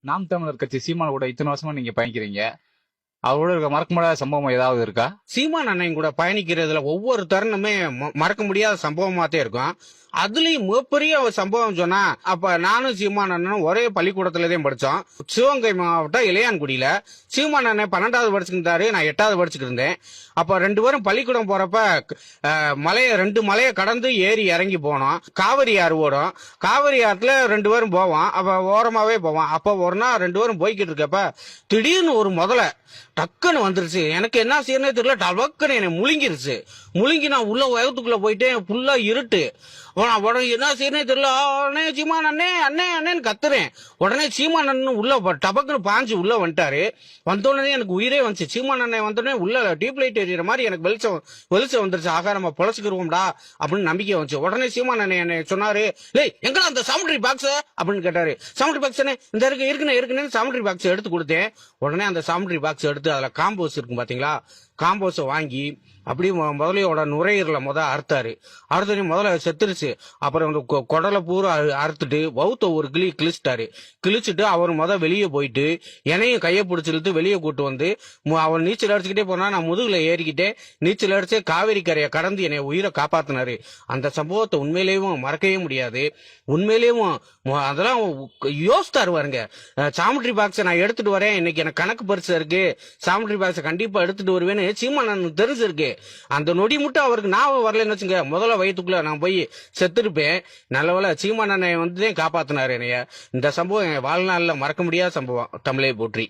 நாம் தமிழர் கட்சி சீமான் கூட இத்தனை வருஷமா நீங்க பயணிக்கிறீங்க. அவரோட இருக்க மறக்க முடியாத சம்பவம் ஏதாவது இருக்கா? சீமான் அண்ணன் கூட பயணிக்கிறதுல ஒவ்வொரு தருணமே மறக்க முடியாத சம்பவமாத்தே இருக்கும். அதுலயும் மிகப்பெரிய ஒரு சம்பவம் சொன்னா, அப்ப நானும் சீமான் அண்ணனும் ஒரே பள்ளிக்கூடத்துலதான் படிச்சோம். சிவகங்கை மாவட்டம் இளையான்குடியில. சீமான் அண்ணன் 12வது படிச்சுக்கிட்டாரு, நான் 8வது படிச்சுட்டு இருந்தேன். அப்ப 2 பேரும் பள்ளிக்கூடம் போறப்ப ரெண்டு மலையை கடந்து ஏறி இறங்கி போனோம். காவிரி ஆறு ஓடும். காவிரி ஆற்றுல 2 பேரும் போவோம். அப்ப ஓரமாவே போவோம். அப்ப ஒரு நாள் 2 பேரும் போய்கிட்டு இருக்கப்ப திடீர்னு ஒரு முதல்ல டக்குன்னு வந்துருச்சு. எனக்கு என்ன செய்யறனே தெரியல. டக்குன்னு என்னை முழுங்கிருச்சு. முழுங்கி நான் உள்ள வயத்துக்குள்ள போயிட்டேன். ஃபுல்லா இருட்டு. உடனே என்ன செய்யறனே தெரியல. உடனே சீமான் அண்ணே அண்ணே அண்ணேன்னு கத்துறேன். உடனே சீமான் அண்ணன் உள்ள டபக்குன்னு பாஞ்சு உள்ள வந்துட்டாரு. வந்தோடனே எனக்கு உயிரே வந்துச்சு. சீமான் அண்ணன் வந்தோடனே உள்ள டியூப் லைட் எரியற மாதிரி எனக்கு வெளிச்சம் வந்துருச்சு. ஆகா, நம்ம பொழைச்சுக்கிருவோம்டா அப்படின்னு நம்பிக்கை வந்துச்சு. உடனே சீமான் அண்ணன் என்ன சொன்னாரு, எங்களா அந்த சவுண்டரி பாக்ஸ் அப்படின்னு கேட்டாரு. சவுண்டரி பாக்ஸ் இந்த இருக்குன்னு சவுண்டரி பாக்ஸ் எடுத்து கொடுத்தேன். உடனே அந்த சவுண்டரி பாக்ஸ் எடுத்து அதுல காம்போஸ் இருக்கும் பாத்தீங்களா, காம்போஸை வாங்கி அப்படியே முதலையோட நுரையீரல அறுத்தாரு. முதல்ல செத்துருச்சு. அப்புறம் அந்த குடலை பூரா அறுத்துட்டு வவுத்த ஒரு கிழிச்சிட்டாரு. கிழிச்சிட்டு அவர் வெளியே போயிட்டு என்னையும் கையை பிடிச்சி இழுத்து வெளியே கூட்டு வந்து அவர் நீச்சல் அடிச்சுக்கிட்டே போனா நான் முதுகுல ஏறிக்கிட்டே நீச்சல் அடிச்சு காவேரி கரையை கடந்து என்னை உயிரை காப்பாத்தினாரு. அந்த சம்பவத்தை உண்மையிலேயும் மறக்கவே முடியாது. உண்மையிலேயும் அதெல்லாம் யோசித்தாரு பாருங்க. சாமுட்ரி பாக்ஸை நான் எடுத்துட்டு வரேன், இன்னைக்கு எனக்கு கணக்கு பரிசு இருக்கு, சாமுட்ரி பாக்ஸை கண்டிப்பா எடுத்துட்டு வருவேன்னு சீமான் தெரிஞ்சிருக்கு. அந்த நொடி மட்டும் அவருக்கு ஞாபகம் வரலன்னு வச்சுங்க, முதல்ல வயிற்றுக்குள்ள நான் போய் செத்துருப்பேன். நல்லவேளை சீமான் அண்ணன் காப்பாத்தினாரு என்னைய. இந்த சம்பவம் என் வாழ்நாள்ல மறக்க முடியாத சம்பவம். தமிழை போற்றி.